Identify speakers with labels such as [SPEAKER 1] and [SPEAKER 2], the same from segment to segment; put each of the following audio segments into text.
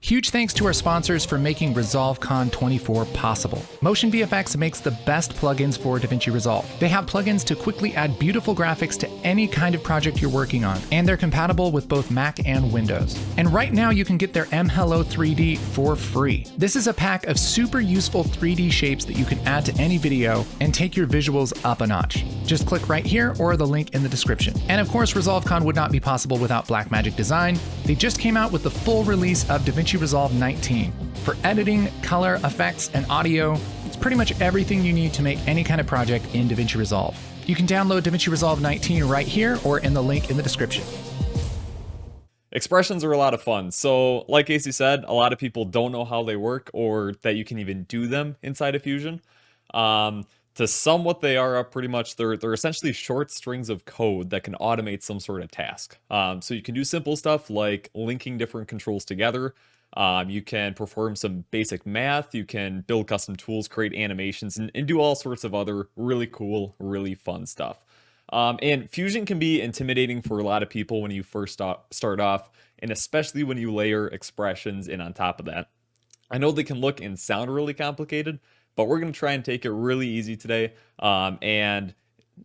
[SPEAKER 1] Huge thanks to our sponsors for making ResolveCon 24 possible. Motion VFX makes the best plugins for DaVinci Resolve. They have plugins to quickly add beautiful graphics to any kind of project you're working on, and they're compatible with both Mac and Windows. And right now you can get their mHello 3D for free. This is a pack of super useful 3D shapes that you can add to any video and take your visuals up a notch. Just click right here or the link in the description. And of course, ResolveCon would not be possible without Blackmagic Design. They just came out with the full release of DaVinci Resolve 19. For editing, color, effects, and audio, it's pretty much everything you need to make any kind of project in DaVinci Resolve. You can download DaVinci Resolve 19 right here or in the link in the description.
[SPEAKER 2] Expressions are a lot of fun. So like Casey said, a lot of people don't know how they work or that you can even do them inside of Fusion. To sum what they are up, pretty much they're essentially short strings of code that can automate some sort of task. So you can do simple stuff like linking different controls together. You can perform some basic math, you can build custom tools, create animations, and do all sorts of other really cool, really fun stuff. And Fusion can be intimidating for a lot of people when you first start off, and especially when you layer expressions in on top of that. I know they can look and sound really complicated, but we're going to try and take it really easy today and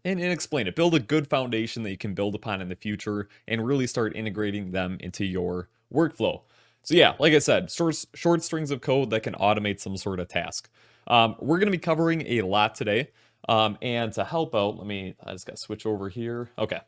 [SPEAKER 2] explain it. Build a good foundation that you can build upon in the future and really start integrating them into your workflow. So yeah, like I said, short strings of code that can automate some sort of task. We're going to be covering a lot today. And to help out, I just got to switch over here. Okay.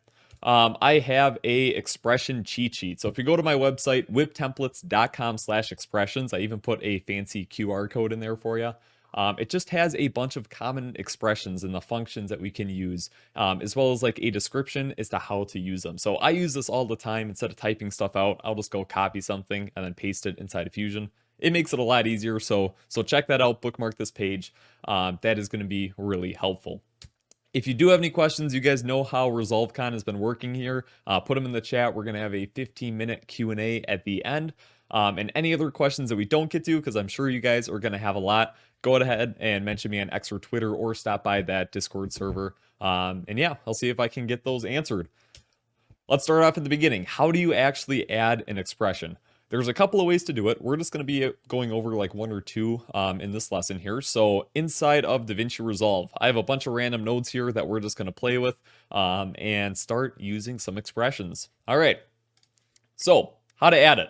[SPEAKER 2] I have a expression cheat sheet. So if you go to my website, wipptemplates.com/expressions, I even put a fancy QR code in there for you. It just has a bunch of common expressions and the functions that we can use, as well as like a description as to how to use them. So I use this all the time. Instead of typing stuff out, I'll just go copy something and then paste it inside of Fusion. It makes it a lot easier. So check that out, bookmark this page. That is going to be really helpful. If you do have any questions, you guys know how ResolveCon has been working here. Put them in the chat. We're going to have a 15-minute Q&A at the end. And any other questions that we don't get to, because I'm sure you guys are going to have a lot, go ahead and mention me on X or Twitter or stop by that Discord server. And yeah, I'll see if I can get those answered. Let's start off at the beginning. How do you actually add an expression? There's a couple of ways to do it. We're just going to be going over like one or two in this lesson here. So inside of DaVinci Resolve, I have a bunch of random nodes here that we're just going to play with and start using some expressions. All right. So how to add it?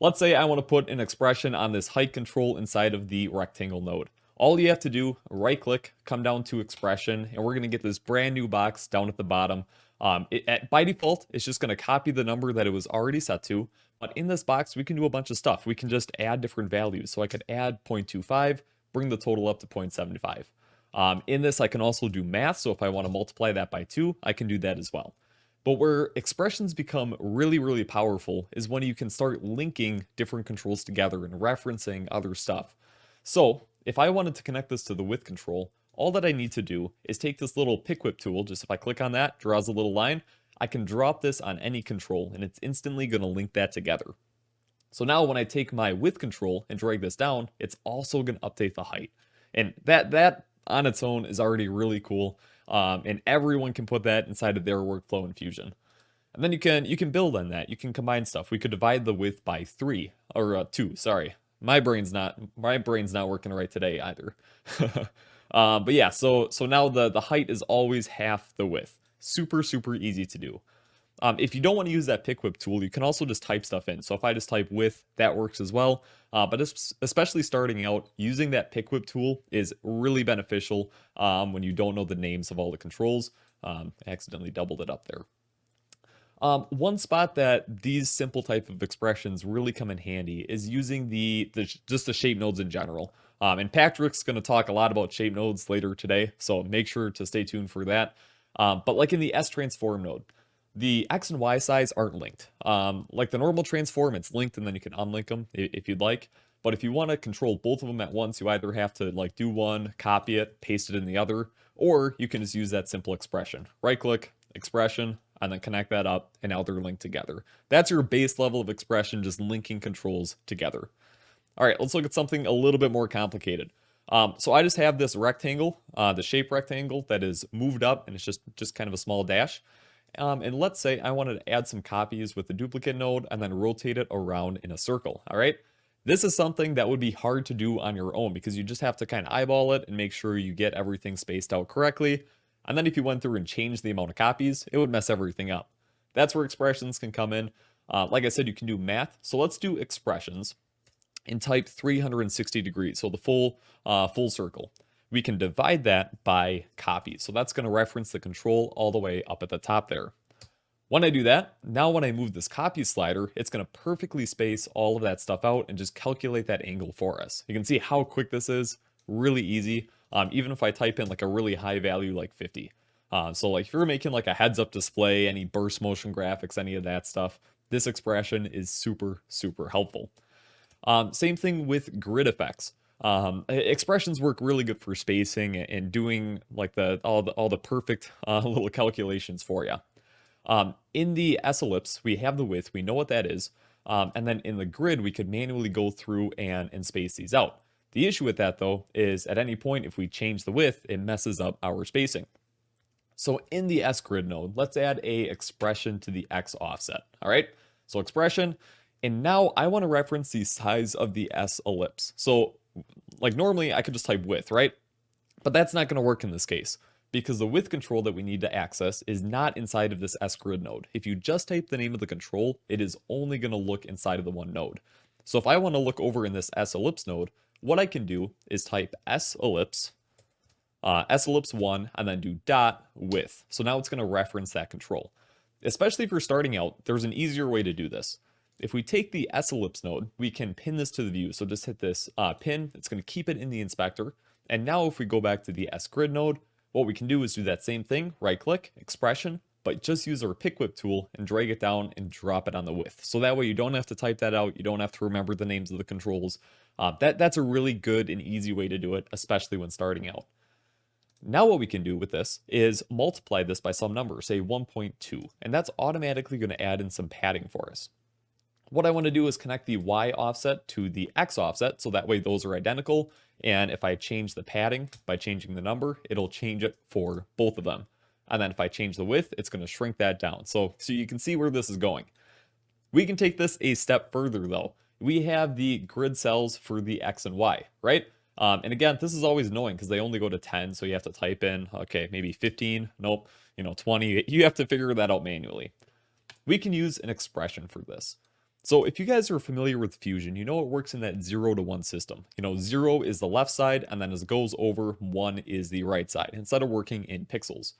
[SPEAKER 2] Let's say I want to put an expression on this height control inside of the rectangle node. All you have to do, right click, come down to expression, and we're going to get this brand new box down at the bottom. By default, it's just going to copy the number that it was already set to. But in this box, we can do a bunch of stuff. We can just add different values. So I could add 0.25, bring the total up to 0.75. In this, I can also do math. So if I want to multiply that by 2, I can do that as well. But where expressions become really, really powerful is when you can start linking different controls together and referencing other stuff. So if I wanted to connect this to the width control, all that I need to do is take this little pick whip tool. Just if I click on that, draws a little line. I can drop this on any control and it's instantly going to link that together. So now when I take my width control and drag this down, it's also going to update the height. And that on its own is already really cool. And everyone can put that inside of their workflow in Fusion. And then you can build on that. You can combine stuff. We could divide the width by 2, sorry. My brain's not working right today either. But yeah, so now the height is always half the width. Super, super easy to do. If you don't want to use that pick whip tool, you can also just type stuff in. So if I just type width, that works as well. But especially starting out, using that pick whip tool is really beneficial when you don't know the names of all the controls. I accidentally doubled it up there. One spot that these simple type of expressions really come in handy is using just the shape nodes in general. And Patrick's going to talk a lot about shape nodes later today, so make sure to stay tuned for that. But like in the S transform node, the X and Y sides aren't linked. Like the normal transform, it's linked and then you can unlink them if you'd like. But if you want to control both of them at once, you either have to like do one, copy it, paste it in the other, or you can just use that simple expression. Right click, expression, and then connect that up, and now they're linked together. That's your base level of expression, just linking controls together. All right, let's look at something a little bit more complicated. So I just have this rectangle, the shape rectangle that is moved up, and it's just kind of a small dash. And let's say I wanted to add some copies with the duplicate node and then rotate it around in a circle. All right, This is something that would be hard to do on your own because you just have to kind of eyeball it and make sure you get everything spaced out correctly. And then if you went through and changed the amount of copies, it would mess everything up. That's where expressions can come in. Like I said, you can do math. So let's do expressions and type 360 degrees, so the full circle. We can divide that by copies. So that's going to reference the control all the way up at the top there. When I do that, now when I move this copy slider, it's going to perfectly space all of that stuff out and just calculate that angle for us. You can see how quick this is, really easy. Even if I type in like a really high value like 50. So like if you're making like a heads up display, any burst motion graphics, any of that stuff, this expression is super, super helpful. Same thing with grid effects. Expressions work really good for spacing and doing like all the perfect little calculations for you. In the S-ellipse, we have the width, we know what that is. And then in the grid, we could manually go through and space these out. The issue with that though, is at any point, if we change the width, it messes up our spacing. So in the S grid node, let's add a expression to the X offset. All right, so expression, and now I want to reference the size of the S ellipse. So like normally I could just type width, right? But that's not going to work in this case because the width control that we need to access is not inside of this S grid node. If you just type the name of the control, it is only going to look inside of the one node. So if I want to look over in this S ellipse node, what I can do is type S ellipse 1, and then do dot width. So now it's going to reference that control. Especially if you're starting out, there's an easier way to do this. If we take the S ellipse node, we can pin this to the view. So just hit this pin. It's going to keep it in the inspector. And now if we go back to the S grid node, what we can do is do that same thing, right click, expression, but just use our pick whip tool and drag it down and drop it on the width. So that way you don't have to type that out. You don't have to remember the names of the controls. That's a really good and easy way to do it, especially when starting out. Now what we can do with this is multiply this by some number, say 1.2, and that's automatically going to add in some padding for us. What I want to do is connect the Y offset to the X offset, so that way those are identical, and if I change the padding by changing the number, it'll change it for both of them. And then if I change the width, it's going to shrink that down. So you can see where this is going. We can take this a step further though. We have the grid cells for the X and Y, right? And again, this is always annoying because they only go to 10, so you have to type in, okay, maybe 15, nope, 20. You have to figure that out manually. We can use an expression for this. So if you guys are familiar with Fusion, you know it works in that 0 to 1 system. 0 is the left side, and then as it goes over, 1 is the right side, instead of working in pixels.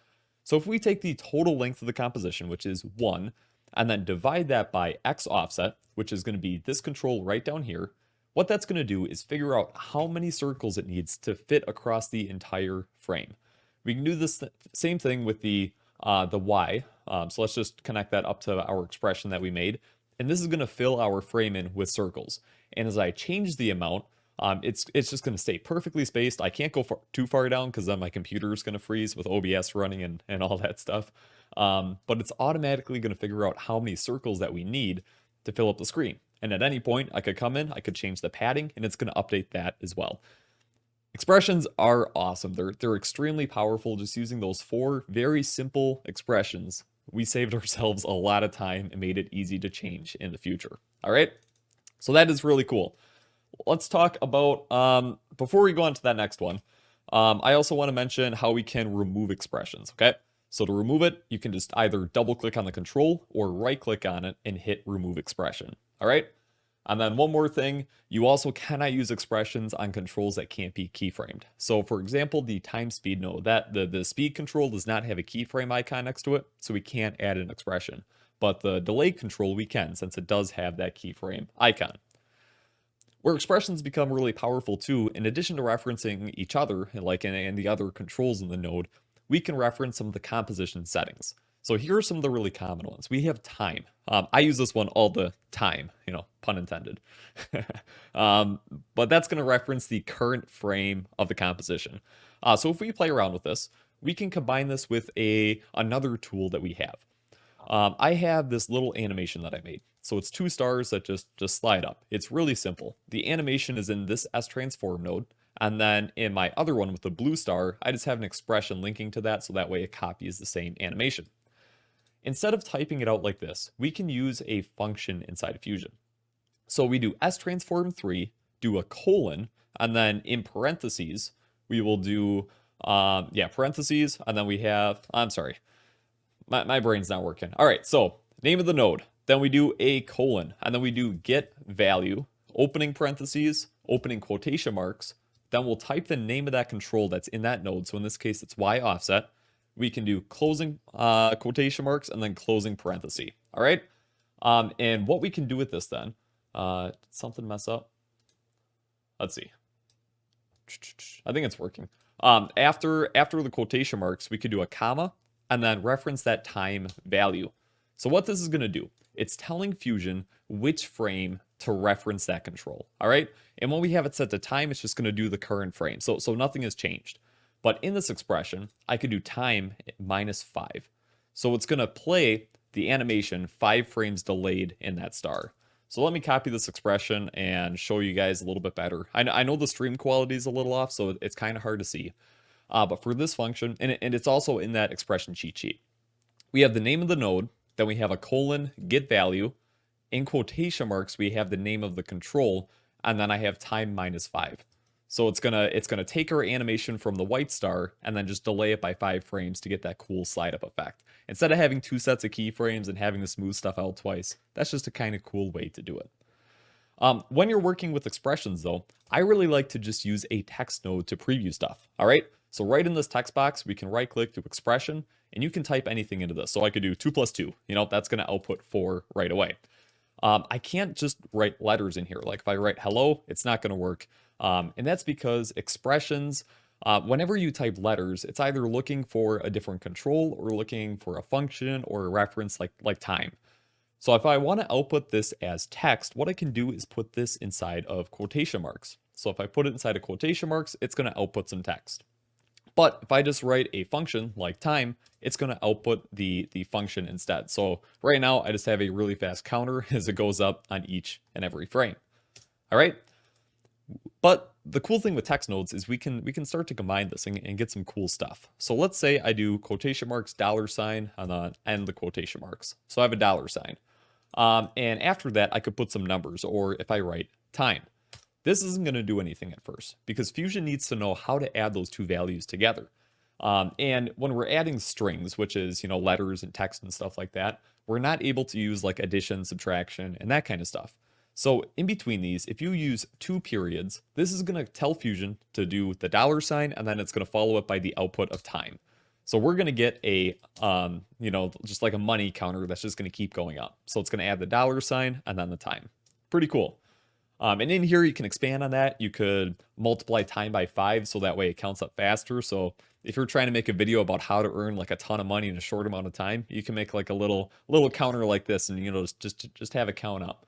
[SPEAKER 2] So if we take the total length of the composition, which is 1, and then divide that by X offset, which is going to be this control right down here, what that's going to do is figure out how many circles it needs to fit across the entire frame. We can do this same thing with the Y. So let's just connect that up to our expression that we made. And this is going to fill our frame in with circles. And as I change the amount, it's just going to stay perfectly spaced. I can't go too far down because then my computer is going to freeze with OBS running and all that stuff. But it's automatically going to figure out how many circles that we need to fill up the screen. And at any point, I could come in, I could change the padding, and it's going to update that as well. Expressions are awesome. They're extremely powerful. Just using those 4 very simple expressions, we saved ourselves a lot of time and made it easy to change in the future. All right, so that is really cool. Let's talk about, before we go on to that next one, I also want to mention how we can remove expressions, okay? So to remove it, you can just either double click on the control or right click on it and hit remove expression. All right. And then one more thing, you also cannot use expressions on controls that can't be keyframed. So for example, the time speed node, that the speed control does not have a keyframe icon next to it, so we can't add an expression. But the delay control we can, since it does have that keyframe icon. Where expressions become really powerful too, in addition to referencing each other, like in the other controls in the node, we can reference some of the composition settings. So here are some of the really common ones. We have time. I use this one all the time, pun intended. But that's going to reference the current frame of the composition. So if we play around with this, we can combine this with another tool that we have. I have this little animation that I made. So it's 2 stars that just slide up. It's really simple. The animation is in this S transform node. And then in my other one with the blue star, I just have an expression linking to that, so that way it copies the same animation. Instead of typing it out like this, we can use a function inside of Fusion. So we do S transform 3, do a colon, and then in parentheses, we will do, parentheses, and then we have, I'm sorry, my brain's not working. All right, so name of the node, then we do a colon, and then we do get value, opening parentheses, opening quotation marks, then we'll type the name of that control that's in that node. So in this case, it's Y offset. We can do closing quotation marks and then closing parenthesis. All right. And what we can do with this then, did something mess up? Let's see. I think it's working. After the quotation marks, we could do a comma and then reference that time value. So what this is going to do, it's telling Fusion which frame to reference that control. All right. And when we have it set to time, it's just going to do the current frame. So nothing has changed. But in this expression, I could do time -5. So it's going to play the animation 5 frames delayed in that star. So let me copy this expression and show you guys a little bit better. I know the stream quality is a little off, so it's kind of hard to see. But for this function, and it's also in that expression cheat sheet, we have the name of the node, then we have a colon, get value. In quotation marks, we have the name of the control, and then I have time -5. So it's gonna take our animation from the white star and then just delay it by 5 frames to get that cool slide up effect. Instead of having 2 sets of keyframes and having to smooth stuff out twice, that's just a kind of cool way to do it. When you're working with expressions though, I really like to just use a text node to preview stuff. All right. So right in this text box, we can right click to expression and you can type anything into this. So I could do 2 + 2, that's going to output 4 right away. I can't just write letters in here. Like if I write hello, it's not going to work. And that's because expressions, whenever you type letters, it's either looking for a different control or looking for a function or a reference like time. So if I want to output this as text, what I can do is put this inside of quotation marks. So if I put it inside of quotation marks, it's going to output some text. But if I just write a function like time, it's going to output the function instead. So right now, I just have a really fast counter as it goes up on each and every frame. All right. But the cool thing with text nodes is we can start to combine this and get some cool stuff. So let's say I do quotation marks, $, and then end the quotation marks. So I have a $sign. And after that, I could put some numbers, or if I write time. This isn't going to do anything at first because Fusion needs to know how to add those two values together. And when we're adding strings, which is, letters and text and stuff like that, we're not able to use like addition, subtraction, and that kind of stuff. So in between these, if you use 2 periods, this is going to tell Fusion to do the $sign, and then it's going to follow it by the output of time. So we're going to get a, just like a money counter that's just going to keep going up. So it's going to add the $sign and then the time. Pretty cool. And in here, you can expand on that. You could multiply time by 5 so that way it counts up faster. So if you're trying to make a video about how to earn like a ton of money in a short amount of time, you can make like a little counter like this and, just have it count up.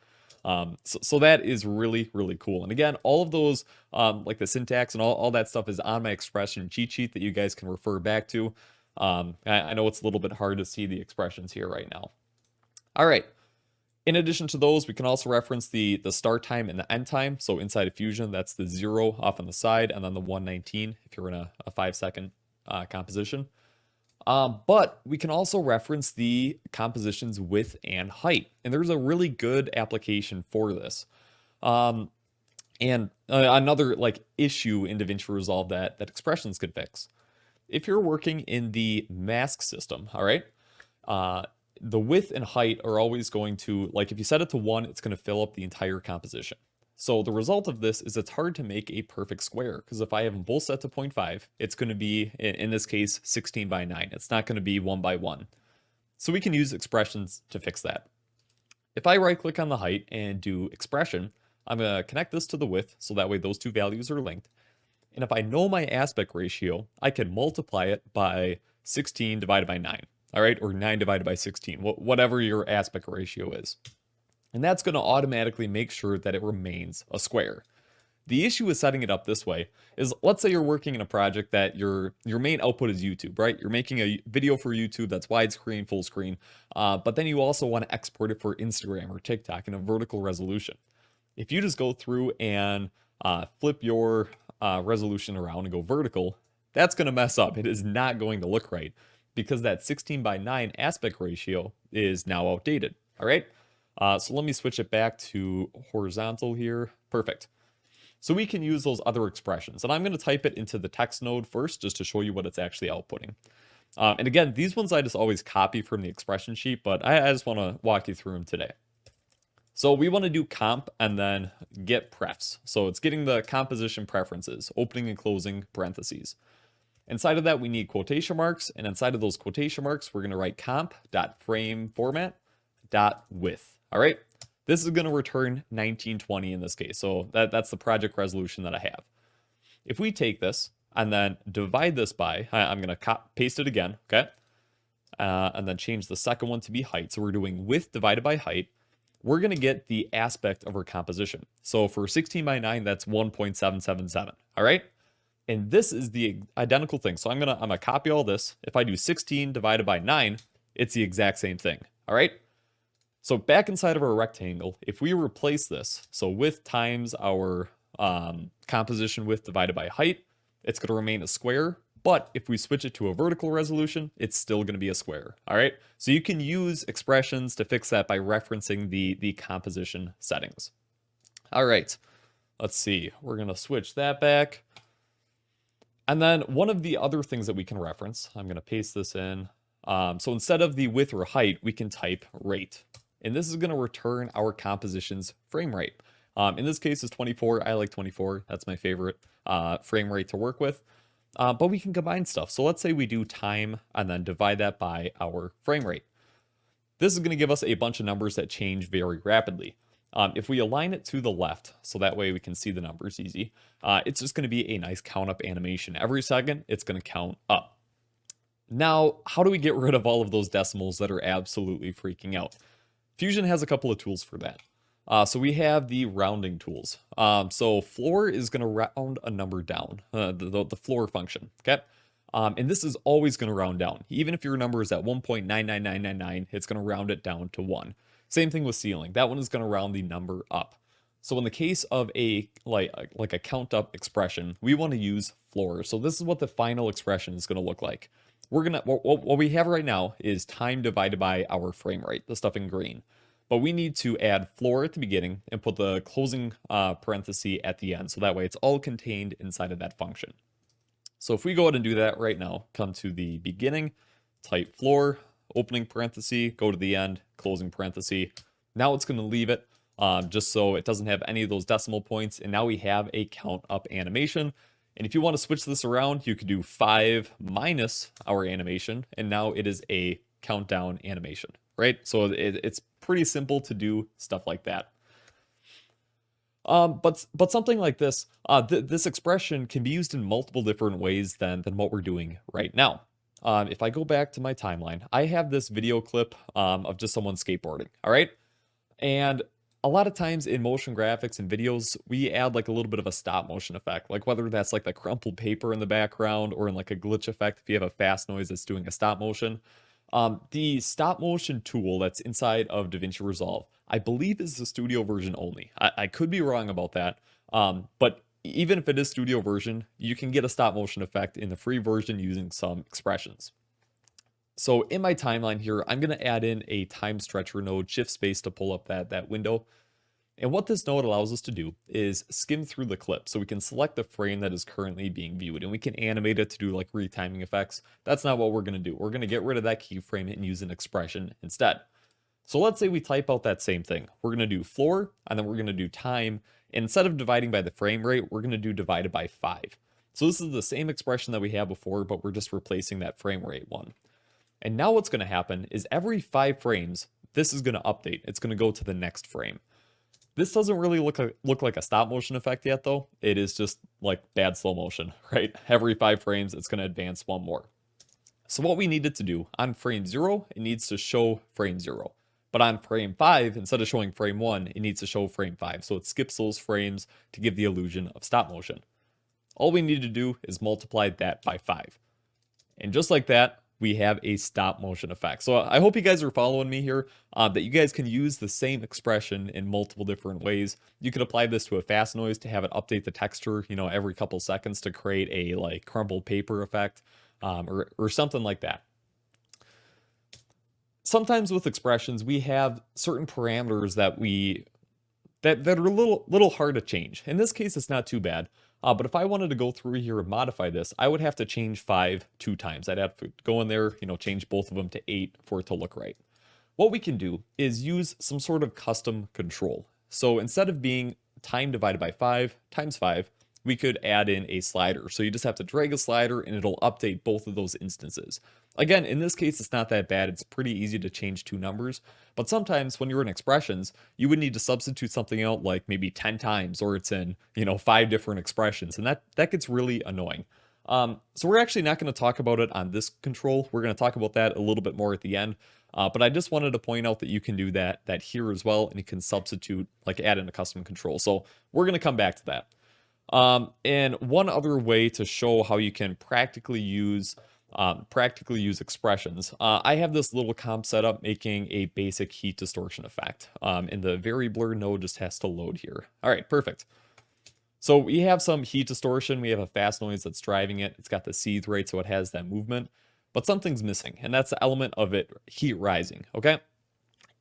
[SPEAKER 2] So that is really, really cool. And again, all of those, like the syntax and all that stuff is on my expression cheat sheet that you guys can refer back to. I know it's a little bit hard to see the expressions here right now. All right. In addition to those, we can also reference the start time and the end time. So inside of Fusion, that's the 0 off on the side, and then the 119 if you're in a 5-second composition. But we can also reference the composition's width and height. And there's a really good application for this. And another like issue in DaVinci Resolve that expressions could fix. If you're working in the mask system, all right, the width and height are always going to, like if you set it to 1, it's going to fill up the entire composition. So the result of this is it's hard to make a perfect square, because if I have them both set to 0.5, it's going to be, in this case, 16 by 9. It's not going to be 1 by 1. So we can use expressions to fix that. If I right click on the height and do expression, I'm going to connect this to the width, so that way those two values are linked. And if I know my aspect ratio, I can multiply it by 16 divided by 9. All right, or 9 divided by 16, whatever your aspect ratio is. And that's going to automatically make sure that it remains a square. The issue with setting it up this way is, let's say you're working in a project that your main output is YouTube, right? You're making a video for YouTube that's widescreen, full screen, but then you also want to export it for Instagram or TikTok in a vertical resolution. If you just go through and flip your resolution around and go vertical, that's going to mess up. It is not going to look right, because that 16 by 9 aspect ratio is now outdated. All right. So let me switch it back to horizontal here. Perfect. So we can use those other expressions. And I'm going to type it into the text node first, just to show you what it's actually outputting. And again, these ones I just always copy from the expression sheet, but I just want to walk you through them today. So we want to do comp and then get prefs. So it's getting the composition preferences, opening and closing parentheses. Inside of that, we need quotation marks. And inside of those quotation marks, we're going to write comp.frameFormat.width. All right. This is going to return 1920 in this case. So that's the project resolution that I have. If we take this and then divide this by, I'm going to paste it again. Okay. And then change the second one to be height. So we're doing width divided by height. We're going to get the aspect of our composition. So for 16 by 9, that's 1.777. All right. And this is the identical thing. So I'm gonna copy all this. If I do 16 divided by 9, it's the exact same thing. All right. So back inside of our rectangle, if we replace this, so width times our composition width divided by height, it's going to remain a square. But if we switch it to a vertical resolution, it's still going to be a square. All right. So you can use expressions to fix that by referencing the composition settings. All right. Let's see. We're going to switch that back. And then one of the other things that we can reference, I'm going to paste this in. So instead of the width or height, we can type rate. And this is going to return our composition's frame rate. In this case, it's 24. I like 24. That's my favorite frame rate to work with. But we can combine stuff. So let's say we do time and then divide that by our frame rate. This is going to give us a bunch of numbers that change very rapidly. If we align it to the left, so that way we can see the numbers easy, it's just going to be a nice count up animation. Every second, it's going to count up. Now, how do we get rid of all of those decimals that are absolutely freaking out? Fusion has a couple of tools for that. So we have the rounding tools. So floor is going to round a number down, the floor function, okay? And this is always going to round down. Even if your number is at 1.99999, it's going to round it down to 1. Same thing with ceiling. That one is going to round the number up. So in the case of a like a count up expression, we want to use floor. So this is what the final expression is going to look like. We're going to what we have right now is time divided by our frame rate, the stuff in green. But we need to add floor at the beginning and put the closing parenthesis at the end. So that way it's all contained inside of that function. So if we go ahead and do that right now, come to the beginning, type floor, opening parenthesis, go to the end, closing parenthesis. Now it's going to leave it just so it doesn't have any of those decimal points. And now we have a count up animation. And if you want to switch this around, you could do 5 minus our animation. And now it is a countdown animation, right? So it's pretty simple to do stuff like that. But something like this, this expression can be used in multiple different ways than what we're doing right now. If I go back to my timeline, I have this video clip of just someone skateboarding, all right? And a lot of times in motion graphics and videos, we add like a little bit of a stop motion effect, like whether that's like the crumpled paper in the background or in like a glitch effect if you have a fast noise that's doing a stop motion. The stop motion tool that's inside of DaVinci Resolve, I believe is the studio version only. I could be wrong about that, but even if it is studio version, you can get a stop motion effect in the free version using some expressions. So in my timeline here, I'm going to add in a time stretcher node, shift space to pull up that window. And what this node allows us to do is skim through the clip. So we can select the frame that is currently being viewed and we can animate it to do like retiming effects. That's not what we're going to do. We're going to get rid of that keyframe and use an expression instead. So let's say we type out that same thing. We're going to do floor and then we're going to do time. Instead of dividing by the frame rate, we're going to do divided by 5. So this is the same expression that we had before, but we're just replacing that frame rate one. And now what's going to happen is every 5 frames, this is going to update. It's going to go to the next frame. This doesn't really look like a stop motion effect yet, though. It is just like bad slow motion, right? Every 5 frames, it's going to advance one more. So what we needed to do, on frame 0, it needs to show frame 0. But on frame 5, instead of showing frame 1, it needs to show frame 5. So it skips those frames to give the illusion of stop motion. All we need to do is multiply that by 5. And just like that, we have a stop motion effect. So I hope you guys are following me here, that you guys can use the same expression in multiple different ways. You could apply this to a fast noise to have it update the texture, you know, every couple seconds to create a like crumpled paper effect, or something like that. sometimes with expressions, we have certain parameters that are a little hard to change. In this case, it's not too bad. But if I wanted to go through here and modify this, I would have to change 5 2 times. I'd have to go in there, change both of them to 8 for it to look right. What we can do is use some sort of custom control. So instead of being time divided by 5 times 5, we could add in a slider. So you just have to drag a slider and it'll update both of those instances. Again, in this case, it's not that bad. It's pretty easy to change 2 numbers. But sometimes when you're in expressions, you would need to substitute something out like maybe 10 times, or it's in, 5 different expressions. And that gets really annoying. So we're actually not going to talk about it on this control. We're going to talk about that a little bit more at the end. But I just wanted to point out that you can do that here as well, and you can substitute, like add in a custom control. So we're going to come back to that. And one other way to show how you can practically use expressions, I have this little comp set up making a basic heat distortion effect. And the very blur node just has to load here. All right, perfect. So we have some heat distortion. We have a fast noise that's driving it. It's got the seethe rate, so it has that movement. But something's missing, and that's the element of it heat rising, okay?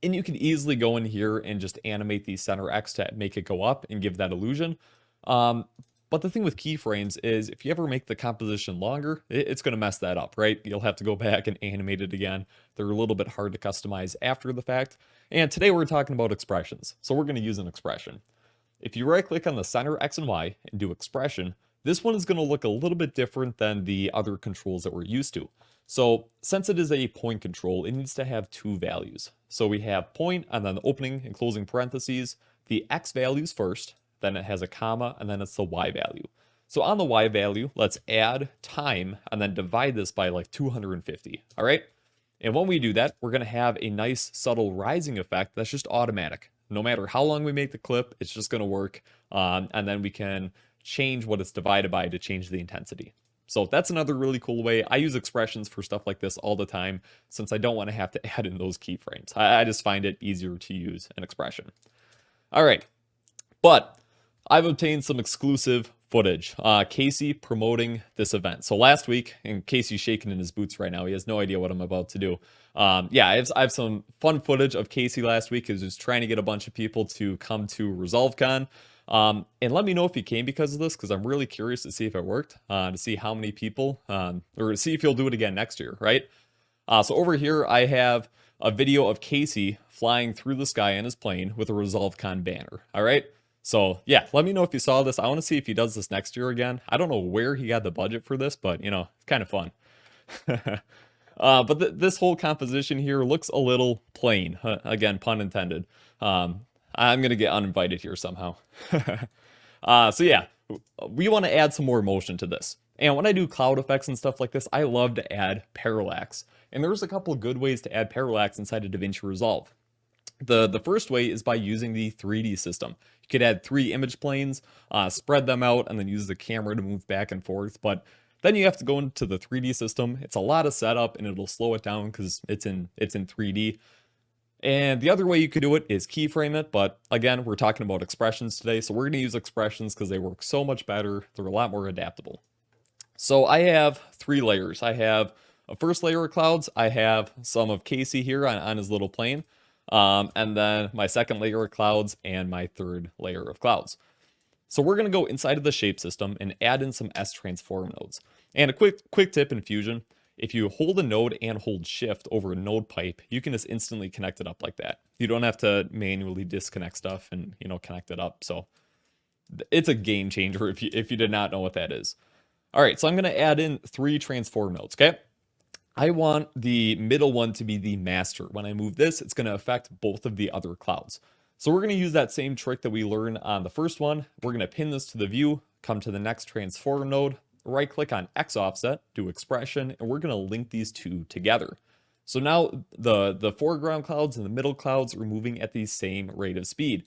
[SPEAKER 2] And you can easily go in here and just animate the center X to make it go up and give that illusion. But the thing with keyframes is if you ever make the composition longer, it's going to mess that up, right? You'll have to go back and animate it again. They're a little bit hard to customize after the fact. And today we're talking about expressions, so we're going to use an expression. If you right click on the center X and Y and do expression, this one is going to look a little bit different than the other controls that we're used to. So since it is a point control, it needs to have 2 values. So we have point and then the opening and closing parentheses, the X values first, then it has a comma, and then it's the Y value. So on the Y value, let's add time and then divide this by like 250, all right? And when we do that, we're going to have a nice subtle rising effect that's just automatic. No matter how long we make the clip, it's just going to work. And then we can change what it's divided by to change the intensity. So that's another really cool way. I use expressions for stuff like this all the time since I don't want to have to add in those keyframes. I just find it easier to use an expression. All right, but I've obtained some exclusive footage. Casey promoting this event. So last week, and Casey's shaking in his boots right now. He has no idea what I'm about to do. Yeah, I have some fun footage of Casey last week. He was just trying to get a bunch of people to come to ResolveCon. And let me know if you came because of this, because I'm really curious to see if it worked, to see how many people, or to see if you'll do it again next year, right? So over here, I have a video of Casey flying through the sky in his plane with a ResolveCon banner, all right? So yeah, let me know if you saw this. I want to see if he does this next year again. I don't know where he got the budget for this, but it's kind of fun. But this whole composition here looks a little plain. Again, pun intended. I'm going to get uninvited here somehow. So yeah, we want to add some more motion to this. And when I do cloud effects and stuff like this, I love to add parallax. And there's a couple of good ways to add parallax inside of DaVinci Resolve. The first way is by using the 3D system. You could add 3 image planes, spread them out, and then use the camera to move back and forth. But then you have to go into the 3D system. It's a lot of setup, and it'll slow it down because it's in 3D. And the other way you could do it is keyframe it. But again, we're talking about expressions today, so we're going to use expressions because they work so much better. They're a lot more adaptable. So I have 3 layers. I have a first layer of clouds. I have some of Casey here on his little plane. And then my second layer of clouds and my third layer of clouds. So we're going to go inside of the shape system and add in some S-transform nodes. And a quick tip in Fusion, if you hold a node and hold shift over a node pipe, you can just instantly connect it up like that. You don't have to manually disconnect stuff and, connect it up. So it's a game changer if you did not know what that is. All right, so I'm going to add in 3 transform nodes, okay? I want the middle one to be the master. When I move this, it's going to affect both of the other clouds. So we're going to use that same trick that we learned on the first one. We're going to pin this to the view, come to the next transform node, right click on X offset, do expression, and we're going to link these 2 together. So now the foreground clouds and the middle clouds are moving at the same rate of speed.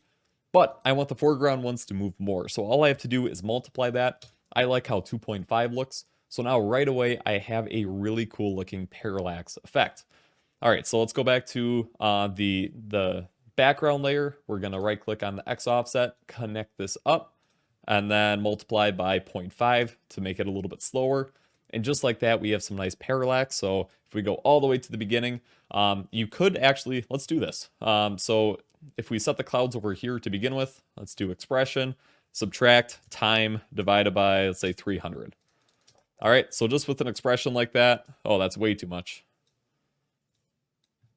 [SPEAKER 2] But I want the foreground ones to move more. So all I have to do is multiply that. I like how 2.5 looks. So now right away, I have a really cool looking parallax effect. All right, so let's go back to the background layer. We're gonna right click on the X offset, connect this up, and then multiply by 0.5 to make it a little bit slower. And just like that, we have some nice parallax. So if we go all the way to the beginning, you could actually, let's do this. So if we set the clouds over here to begin with, let's do expression, subtract time divided by, let's say 300. All right, so just with an expression like that, oh, that's way too much.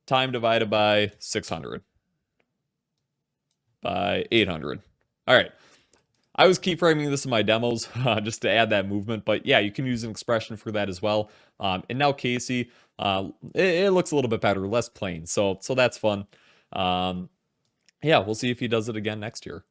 [SPEAKER 2] Time divided by 600 by 800. All right. I was keyframing this in my demos just to add that movement, but yeah, you can use an expression for that as well. And now Casey, it looks a little bit better, less plain, so that's fun. Yeah, we'll see if he does it again next year.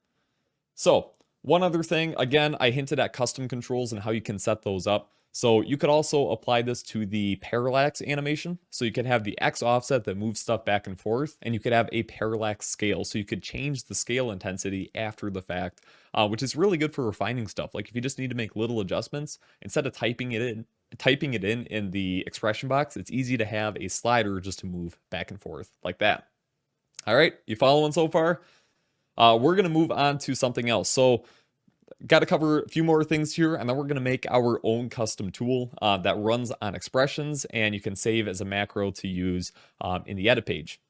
[SPEAKER 2] So one other thing, again, I hinted at custom controls and how you can set those up. So you could also apply this to the parallax animation. So you could have the X offset that moves stuff back and forth, and you could have a parallax scale. So you could change the scale intensity after the fact, which is really good for refining stuff. Like if you just need to make little adjustments, instead of typing it in the expression box, it's easy to have a slider just to move back and forth like that. All right, you following so far? We're going to move on to something else. So got to cover a few more things here, and then we're going to make our own custom tool that runs on expressions, and you can save as a macro to use in the edit page.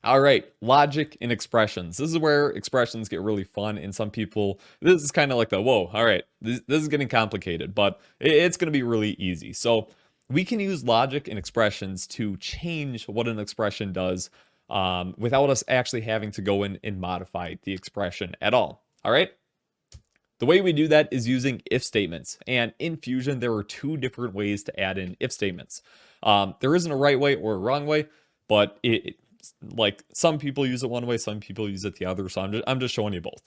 [SPEAKER 2] All right, logic and expressions. This is where expressions get really fun, and some people, this is kind of like the, whoa, all right, this is getting complicated, but it's going to be really easy. So we can use logic and expressions to change what an expression does without us actually having to go in and modify the expression at all. All right. The way we do that is using if statements. And in Fusion, there are two different ways to add in if statements. There isn't a right way or a wrong way, but like some people use it one way, some people use it the other. So I'm just showing you both.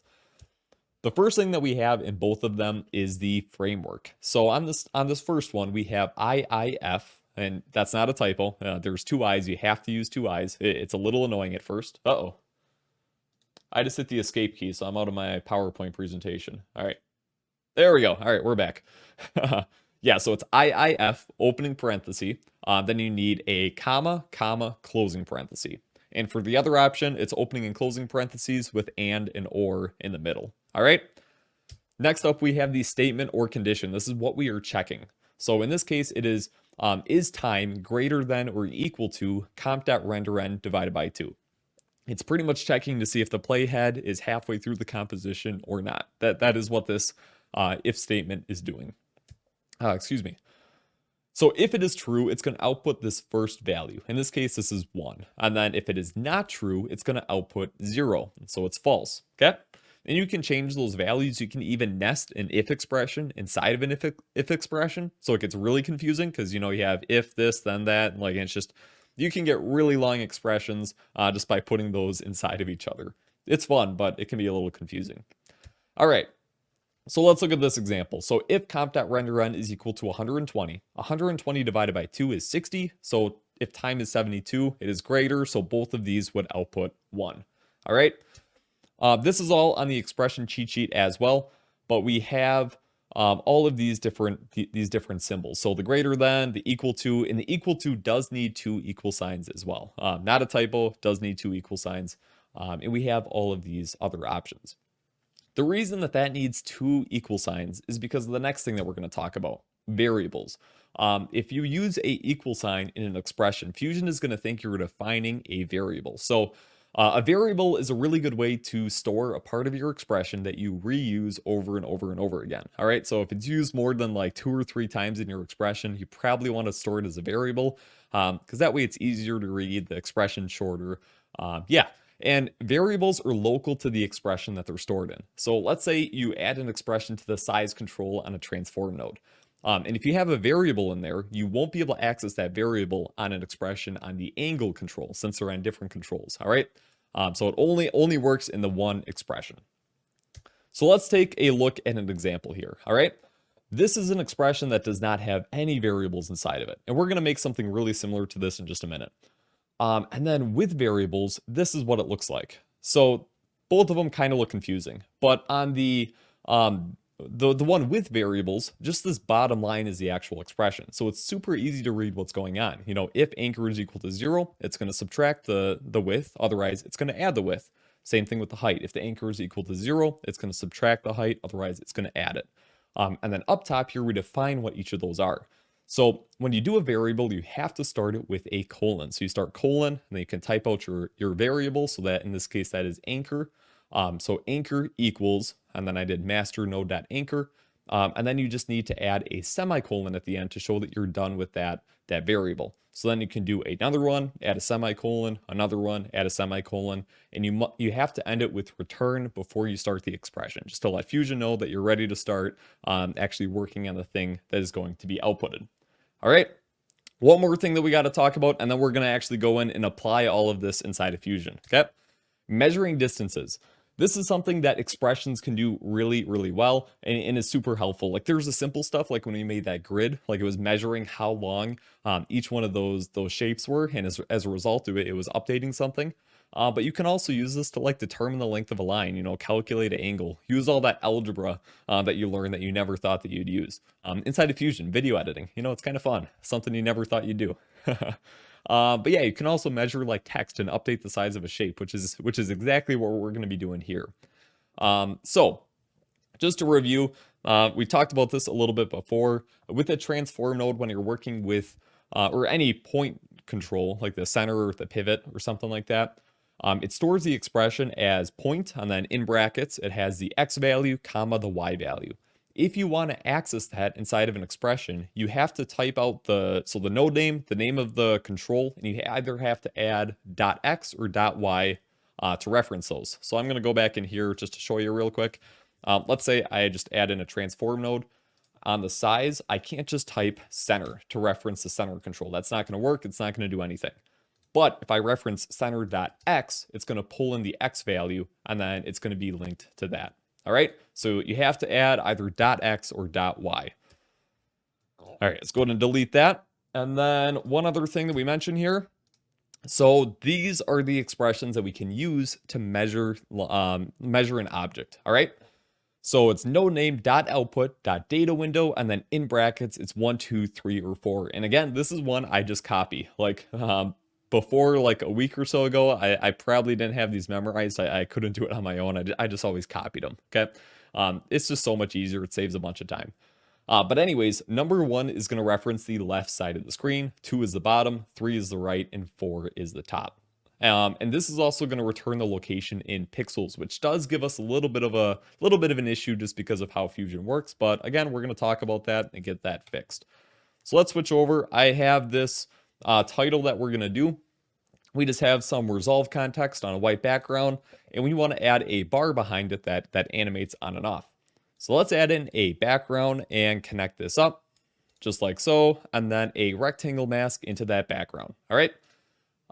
[SPEAKER 2] The first thing that we have in both of them is the framework. So on this first one, we have IIF, and that's not a typo. There's two I's. You have to use two I's. It's a little annoying at first. Uh-oh. I just hit the escape key, so I'm out of my PowerPoint presentation. All right. There we go. All right, we're back. Yeah, so it's IIF, opening parenthesis. Then you need a comma, comma, closing parenthesis. And for the other option, it's opening and closing parentheses with and or in the middle. All right. Next up, we have the statement or condition. This is what we are checking. So in this case, it is time greater than or equal to comp.renderEnd divided by 2. It's pretty much checking to see if the playhead is halfway through the composition or not. That is what this if statement is doing. Excuse me. So if it is true, it's going to output this first value. In this case, this is 1. And then if it is not true, it's going to output 0. So it's false. Okay? And you can change those values. You can even nest an if expression inside of an if expression. So it gets really confusing because, you have if this, then that. And it's just, you can get really long expressions just by putting those inside of each other. It's fun, but it can be a little confusing. All right. So let's look at this example. So if comp.renderEnd is equal to 120, 120 divided by 2 is 60. So if time is 72, it is greater. So both of these would output 1. All right. This is all on the expression cheat sheet as well, but we have all of these different symbols. So the greater than, the equal to, and the equal to does need 2 equal signs as well. Not a typo, does need 2 equal signs. And we have all of these other options. The reason that needs 2 equal signs is because of the next thing that we're going to talk about, variables. If you use a equal sign in an expression, Fusion is going to think you're defining a variable. So a variable is a really good way to store a part of your expression that you reuse over and over and over again. All right, so if it's used more than 2 or 3 times in your expression, you probably want to store it as a variable because that way it's easier to read, the expression shorter. Yeah. And variables are local to the expression that they're stored in. So let's say you add an expression to the size control on a transform node. And if you have a variable in there, you won't be able to access that variable on an expression on the angle control since they're on different controls. All right. So it only works in the one expression. So let's take a look at an example here. All right. This is an expression that does not have any variables inside of it. And we're going to make something really similar to this in just a minute. And then with variables, this is what it looks like. So both of them kind of look confusing, but on the one with variables, just this bottom line is the actual expression. So it's super easy to read what's going on. If anchor is equal to 0, it's going to subtract the width. Otherwise, it's going to add the width. Same thing with the height. If the anchor is equal to 0, it's going to subtract the height. Otherwise, it's going to add it. And then up top here, we define what each of those are. So when you do a variable, you have to start it with a colon. So you start colon, and then you can type out your variable. So that in this case, that is anchor. So anchor equals, and then I did master node.anchor. And then you just need to add a semicolon at the end to show that you're done with that variable. So then you can do another one, add a semicolon, another one, add a semicolon, and you have to end it with return before you start the expression, just to let Fusion know that you're ready to start actually working on the thing that is going to be outputted. All right, one more thing that we got to talk about, and then we're going to actually go in and apply all of this inside of Fusion, okay? Measuring distances. This is something that expressions can do really, really well and is super helpful. Like there's the simple stuff, like when we made that grid, like it was measuring how long each one of those shapes were, and as a result of it, it was updating something. But you can also use this to like determine the length of a line, you know, calculate an angle, use all that algebra that you learned that you never thought that you'd use. Inside of Fusion, video editing, you know, it's kind of fun, something you never thought you'd do. But yeah, you can also measure like text and update the size of a shape, which is exactly what we're going to be doing here. So just to review, we talked about this a little bit before. With a transform node, when you're working with or any point control, like the center or the pivot or something like that, it stores the expression as point, and then in brackets, it has the x value, comma, the y value. If you want to access that inside of an expression, you have to type out the node name, the name of the control, and you either have to add .x or .y to reference those. So I'm going to go back in here just to show you real quick. Let's say I just add in a transform node. On the size, I can't just type center to reference the center control. That's not going to work. It's not going to do anything. But if I reference center.x, it's going to pull in the x value, and then it's going to be linked to that. All right, so you have to add either .x or .y. All right, let's go ahead and delete that. And then one other thing that we mentioned here. So these are the expressions that we can use to measure an object. All right, so it's node name .output .data window, and then in brackets it's 1, 2, 3, or 4. And again, this is one I just copy. Like before, like a week or so ago, I probably didn't have these memorized. I couldn't do it on my own. I just always copied them. Okay, it's just so much easier. It saves a bunch of time. But anyways, number 1 is going to reference the left side of the screen. 2 is the bottom. 3 is the right, and 4 is the top. And this is also going to return the location in pixels, which does give us a little bit of an issue just because of how Fusion works. But again, we're going to talk about that and get that fixed. So let's switch over. I have this title that we're going to do. We just have some ResolveCon text on a white background, and we want to add a bar behind it that animates on and off. So let's add in a background and connect this up just like so, and then a rectangle mask into that background. All right.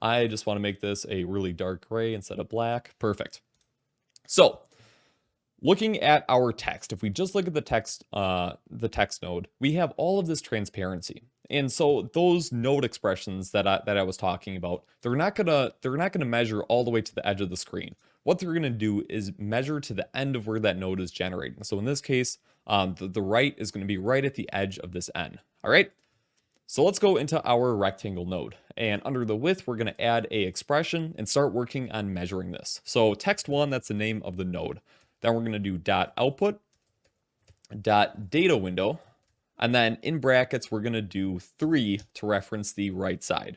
[SPEAKER 2] I just want to make this a really dark gray instead of black. Perfect. So looking at our text, if we just look at the text node, we have all of this transparency. And so those node expressions that I was talking about, they're not gonna measure all the way to the edge of the screen. What they're gonna do is measure to the end of where that node is generating. So in this case, the right is gonna be right at the edge of this N. All right. So let's go into our rectangle node, and under the width, we're gonna add a expression and start working on measuring this. So text1, that's the name of the node. Then we're gonna do .output, .data window, and then in brackets, we're gonna do 3 to reference the right side.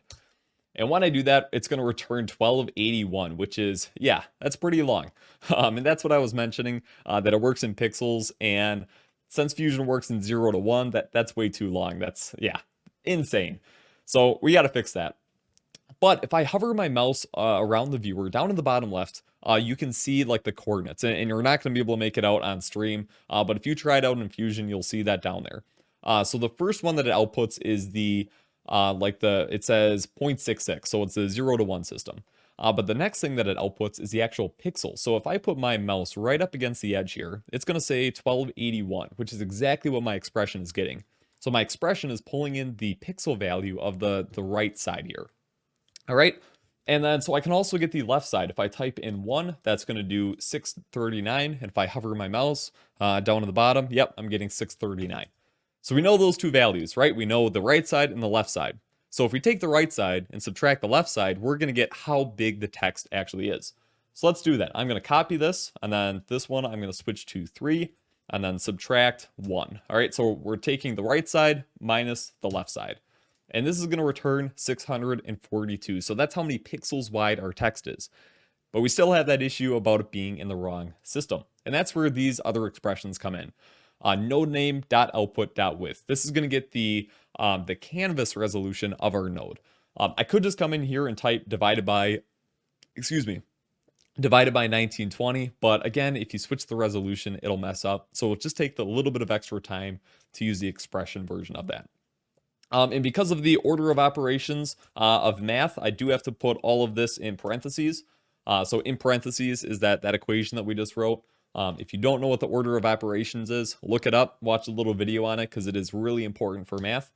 [SPEAKER 2] And when I do that, it's gonna return 1281, which is, yeah, that's pretty long. And that's what I was mentioning, that it works in pixels, and since Fusion works in 0 to 1, that's way too long. That's, yeah, insane. So we gotta fix that. But if I hover my mouse around the viewer, down in the bottom left, you can see like the coordinates, and you're not going to be able to make it out on stream. But if you try it out in Fusion, you'll see that down there. So the first one that it outputs is it says 0.66, so it's a 0 to 1 system. But the next thing that it outputs is the actual pixel. So if I put my mouse right up against the edge here, it's going to say 1281, which is exactly what my expression is getting. So my expression is pulling in the pixel value of the right side here. All right. And then, so I can also get the left side. If I type in 1, that's going to do 639. And if I hover my mouse down at the bottom, yep, I'm getting 639. So we know those two values, right? We know the right side and the left side. So if we take the right side and subtract the left side, we're going to get how big the text actually is. So let's do that. I'm going to copy this, and then this one I'm going to switch to 3. and then subtract 1. All right, so we're taking the right side minus the left side. And this is going to return 642. So that's how many pixels wide our text is. But we still have that issue about it being in the wrong system. And that's where these other expressions come in. Node name dot output dot width. This is going to get the canvas resolution of our node. I could just come in here and type divided by 1920, but again, if you switch the resolution, it'll mess up. So we'll just take the little bit of extra time to use the expression version of that. And because of the order of operations of math, I do have to put all of this in parentheses. So in parentheses is that equation that we just wrote. If you don't know what the order of operations is, look it up, watch a little video on it because it is really important for math.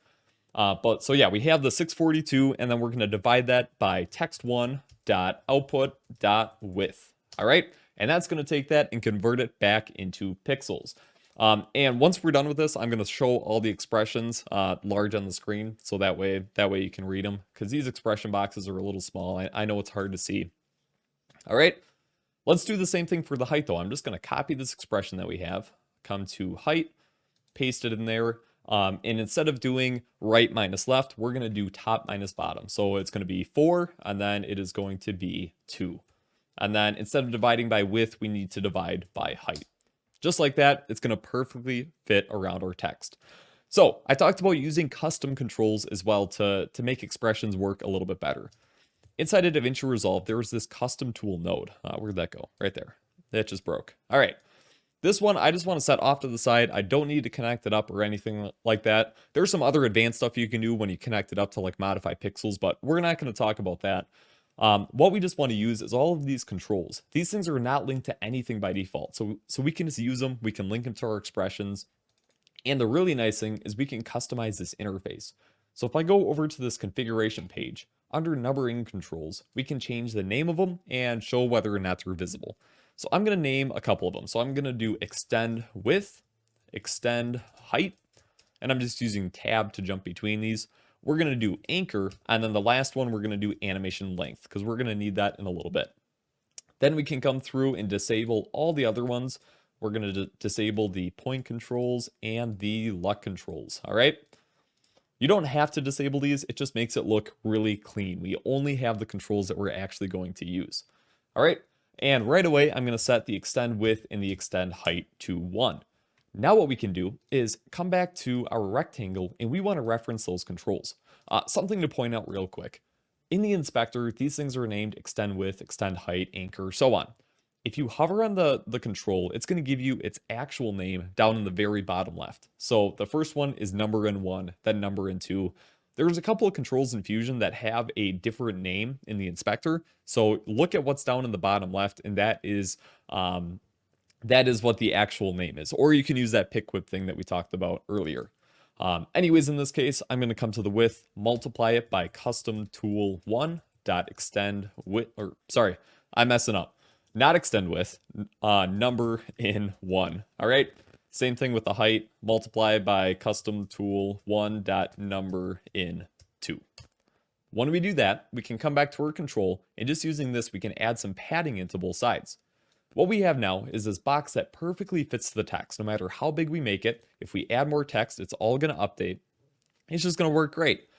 [SPEAKER 2] So yeah, we have the 642, and then we're going to divide that by text1 dot output dot width. All right, and that's going to take that and convert it back into pixels. And once we're done with this, I'm going to show all the expressions large on the screen, so that way you can read them, because these expression boxes are a little small. I know it's hard to see. All right, let's do the same thing for the height though. I'm just going to copy this expression that we have, come to height, paste it in there. And instead of doing right minus left, we're going to do top minus bottom. So it's going to be 4, and then it is going to be 2. And then instead of dividing by width, we need to divide by height. Just like that, it's going to perfectly fit around our text. So I talked about using custom controls as well to make expressions work a little bit better. Inside of DaVinci Resolve, there was this custom tool node. Where'd that go? Right there. That just broke. All right. This one, I just want to set off to the side. I don't need to connect it up or anything like that. There's some other advanced stuff you can do when you connect it up to like modify pixels, but we're not going to talk about that. What we just want to use is all of these controls. These things are not linked to anything by default. So we can just use them. We can link them to our expressions. And the really nice thing is we can customize this interface. So if I go over to this configuration page, under numbering controls, we can change the name of them and show whether or not they're visible. So I'm going to name a couple of them. So I'm going to do extend width, extend height, and I'm just using tab to jump between these. We're going to do anchor, and then the last one, we're going to do animation length, because we're going to need that in a little bit. Then we can come through and disable all the other ones. We're going to disable the point controls and the luck controls, all right? You don't have to disable these, it just makes it look really clean. We only have the controls that we're actually going to use, all right? And right away, I'm going to set the extend width and the extend height to 1. Now what we can do is come back to our rectangle, and we want to reference those controls. Something to point out real quick. In the inspector, these things are named extend width, extend height, anchor, so on. If you hover on the control, it's going to give you its actual name down in the very bottom left. So the first one is number in 1, then number in 2. There's a couple of controls in Fusion that have a different name in the inspector. So look at what's down in the bottom left, and that is what the actual name is. Or you can use that pick whip thing that we talked about earlier. Anyways, in this case, I'm going to come to the width, multiply it by custom tool 1 dot extend width, or sorry, I'm messing up. Not extend width, number in 1. All right. Same thing with the height, multiply by custom tool 1 dot number in 2. When we do that, we can come back to our control, and just using this, we can add some padding into both sides. What we have now is this box that perfectly fits the text. No matter how big we make it, if we add more text, it's all going to update. It's just going to work great.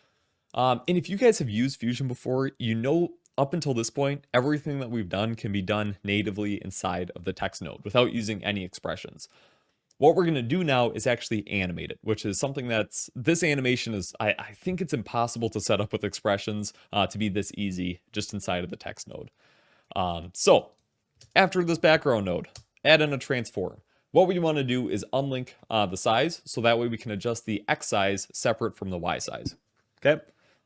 [SPEAKER 2] And if you guys have used Fusion before, you know up until this point, everything that we've done can be done natively inside of the text node without using any expressions. What we're going to do now is actually animate it, which is something this animation is, I think it's impossible to set up with expressions to be this easy just inside of the text node. So after this background node, add in a transform. What we want to do is unlink the size, so that way we can adjust the X size separate from the Y size, okay?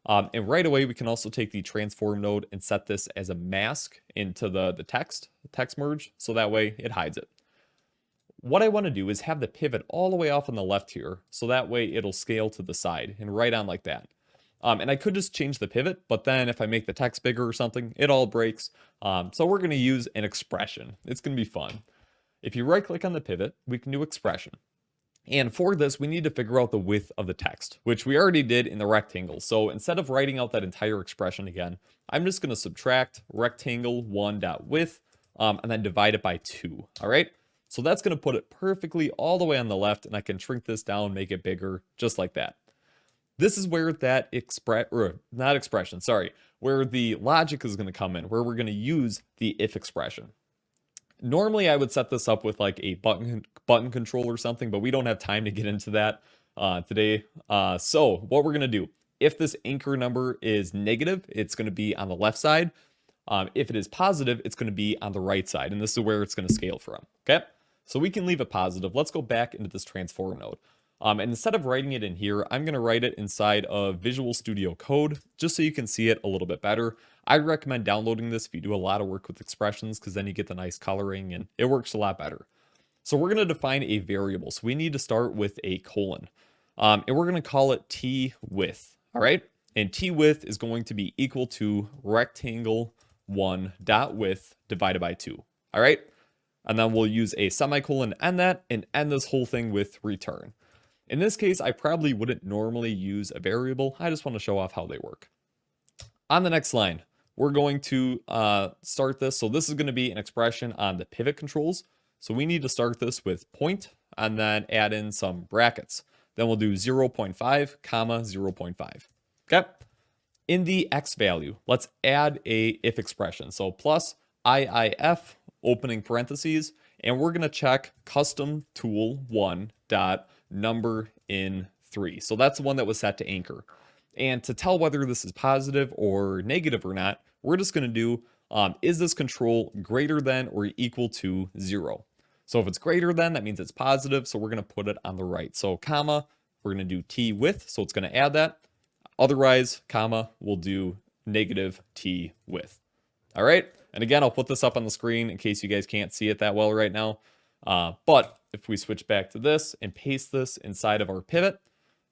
[SPEAKER 2] And right away, we can also take the transform node and set this as a mask into the text merge, so that way it hides it. What I want to do is have the pivot all the way off on the left here, so that way it'll scale to the side and right on like that. And I could just change the pivot, but then if I make the text bigger or something, it all breaks. So we're going to use an expression. It's going to be fun. If you right click on the pivot, we can do expression. And for this, we need to figure out the width of the text, which we already did in the rectangle. So instead of writing out that entire expression again, I'm just going to subtract rectangle 1.width and then divide it by 2. All right. So that's going to put it perfectly all the way on the left, and I can shrink this down, make it bigger, just like that. This is where that where the logic is going to come in, where we're going to use the if expression. Normally, I would set this up with like a button control or something, but we don't have time to get into that today. So what we're going to do, if this anchor number is negative, it's going to be on the left side. If it is positive, it's going to be on the right side, and this is where it's going to scale from, okay? So we can leave it positive. Let's go back into this transform node. And instead of writing it in here, I'm going to write it inside of Visual Studio Code, just so you can see it a little bit better. I'd recommend downloading this if you do a lot of work with expressions, because then you get the nice coloring, and it works a lot better. So we're going to define a variable. So we need to start with a colon. And we're going to call it t-width, all right? And t-width is going to be equal to rectangle1.width divided by 2, all right? And then we'll use a semicolon to end that, and end this whole thing with return. In this case, I probably wouldn't normally use a variable. I just want to show off how they work. On the next line, we're going to start this. So this is going to be an expression on the pivot controls. So we need to start this with point and then add in some brackets. Then we'll do 0.5, comma 0.5. Okay. In the x value, let's add a if expression. So plus IIF, opening parentheses, and we're going to check custom tool 1 dot number in 3. So that's the one that was set to anchor. And to tell whether this is positive or negative or not, we're just going to do, is this control greater than or equal to 0? So if it's greater than, that means it's positive. So we're going to put it on the right. So comma, we're going to do t-width. So it's going to add that. Otherwise, comma, we'll do negative t-width. All right. And again, I'll put this up on the screen in case you guys can't see it that well right now. But if we switch back to this and paste this inside of our pivot,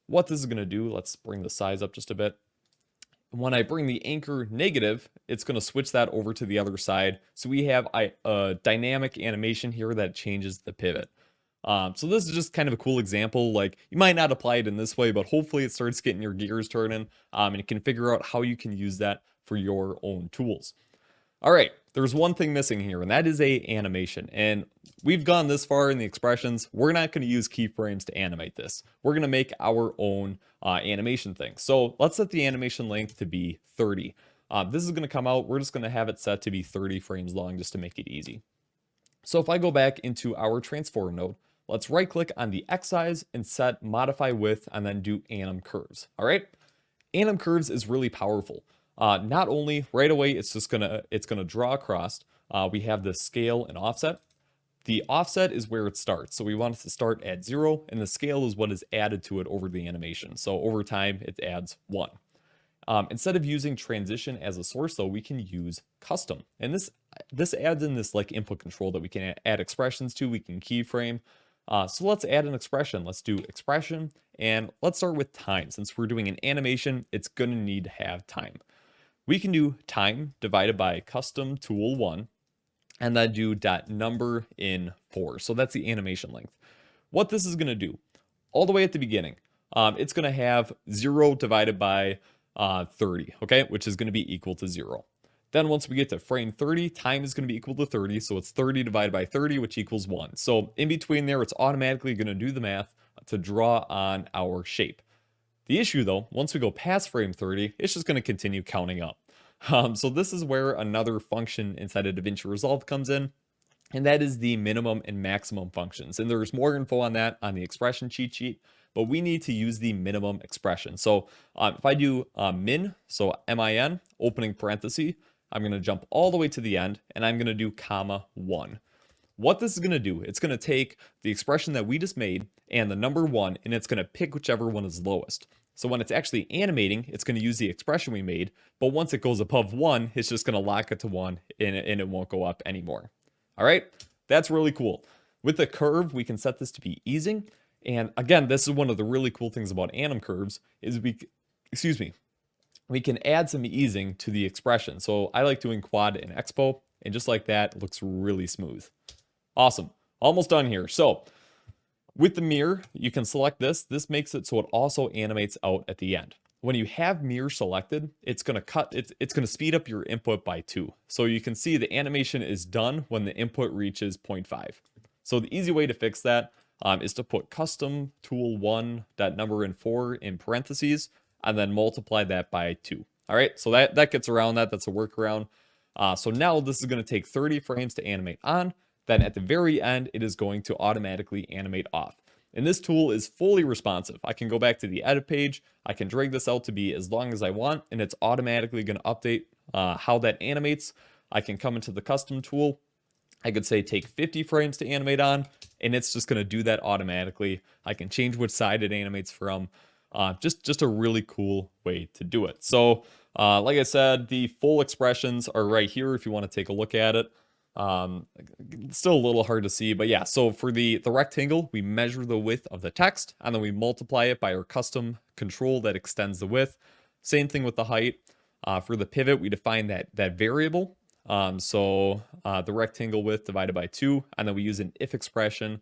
[SPEAKER 2] what this is going to do, let's bring the size up just a bit. When I bring the anchor negative, it's going to switch that over to the other side. So we have a dynamic animation here that changes the pivot. So this is just kind of a cool example. Like, you might not apply it in this way, but hopefully it starts getting your gears turning, and you can figure out how you can use that for your own tools. All right, there's one thing missing here, and that is a animation. And we've gone this far in the expressions. We're not going to use keyframes to animate this. We're going to make our own animation thing. So let's set the animation length to be 30. This is going to come out. We're just going to have it set to be 30 frames long just to make it easy. So if I go back into our transform node, let's right click on the X size and set modify width and then do anim curves. All right. Anim curves is really powerful. Not only right away, it's gonna draw across. We have the scale and offset. The offset is where it starts. So we want it to start at 0, and the scale is what is added to it over the animation. So over time, it adds 1. Instead of using transition as a source, though, we can use custom. And this adds in this like input control that we can add expressions to. We can keyframe. So let's add an expression. Let's do expression, and let's start with time. Since we're doing an animation, it's going to need to have time. We can do time divided by custom tool 1, and then do dot number in 4. So that's the animation length. What this is going to do, all the way at the beginning, it's going to have 0 divided by 30, okay, which is going to be equal to 0. Then once we get to frame 30, time is going to be equal to 30, so it's 30 divided by 30, which equals 1. So in between there, it's automatically going to do the math to draw on our shape. The issue, though, once we go past frame 30, it's just going to continue counting up. So this is where another function inside of DaVinci Resolve comes in, and that is the minimum and maximum functions. And there's more info on that on the expression cheat sheet, but we need to use the minimum expression. So if I do min, so min, opening parenthesis, I'm going to jump all the way to the end, and I'm going to do comma 1. What this is going to do, it's going to take the expression that we just made and the number 1, and it's going to pick whichever one is lowest. So when it's actually animating, it's going to use the expression we made, but once it goes above 1, it's just going to lock it to 1, and it won't go up anymore. All right, that's really cool. With the curve, we can set this to be easing, and again, this is one of the really cool things about anim curves, is we can add some easing to the expression. So I like doing quad and expo, and just like that, it looks really smooth. Awesome, almost done here. So with the mirror, you can select this. This makes it so it also animates out at the end. When you have mirror selected, it's going to speed up your input by 2. So you can see the animation is done when the input reaches 0.5. So the easy way to fix that is to put custom tool 1 that number in 4 in parentheses and then multiply that by 2. All right, so that gets around that. That's a workaround. So now this is going to take 30 frames to animate on. Then at the very end, it is going to automatically animate off. And this tool is fully responsive. I can go back to the edit page. I can drag this out to be as long as I want, and it's automatically going to update how that animates. I can come into the custom tool. I could say take 50 frames to animate on, and it's just going to do that automatically. I can change which side it animates from. Just a really cool way to do it. So like I said, the full expressions are right here if you want to take a look at it. Still a little hard to see, but yeah, so for the rectangle, we measure the width of the text, and then we multiply it by our custom control that extends the width. Same thing with the height. For the pivot, we define that variable. So the rectangle width divided by 2, and then we use an if expression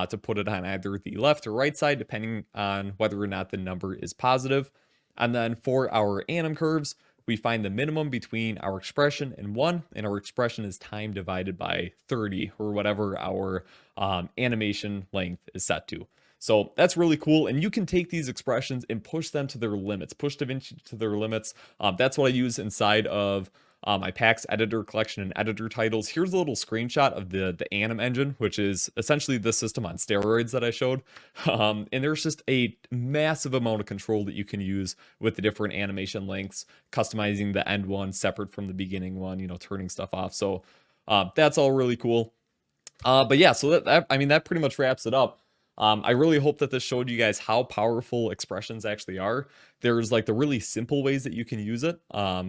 [SPEAKER 2] to put it on either the left or right side, depending on whether or not the number is positive. And then for our anim curves, we find the minimum between our expression and 1, and our expression is time divided by 30, or whatever our animation length is set to. So that's really cool, and you can take these expressions and push them to their limits, push DaVinci to their limits. That's what I use inside of my packs editor collection and editor titles. Here's a little screenshot of the anim engine, which is essentially the system on steroids that I showed. And there's just a massive amount of control that you can use with the different animation lengths, customizing the end one separate from the beginning one, you know, turning stuff off. So that's all really cool. But yeah, so that pretty much wraps it up. I really hope that this showed you guys how powerful expressions actually are. There's like the really simple ways that you can use it,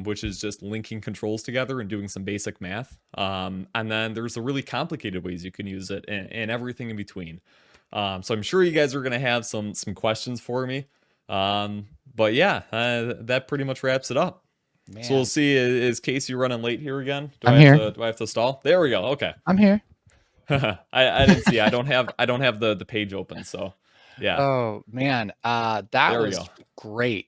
[SPEAKER 2] which is just linking controls together and doing some basic math. And then there's the really complicated ways you can use it, and everything in between. So I'm sure you guys are going to have some questions for me. But yeah, that pretty much wraps it up.
[SPEAKER 3] Man.
[SPEAKER 2] So we'll see. Is Casey running late here again?
[SPEAKER 3] I'm here.
[SPEAKER 2] Do I have to stall? There we go. Okay.
[SPEAKER 3] I'm here.
[SPEAKER 2] I didn't see. I don't have the page open, so yeah.
[SPEAKER 3] Oh man, that
[SPEAKER 2] There we
[SPEAKER 3] was
[SPEAKER 2] go.
[SPEAKER 3] great,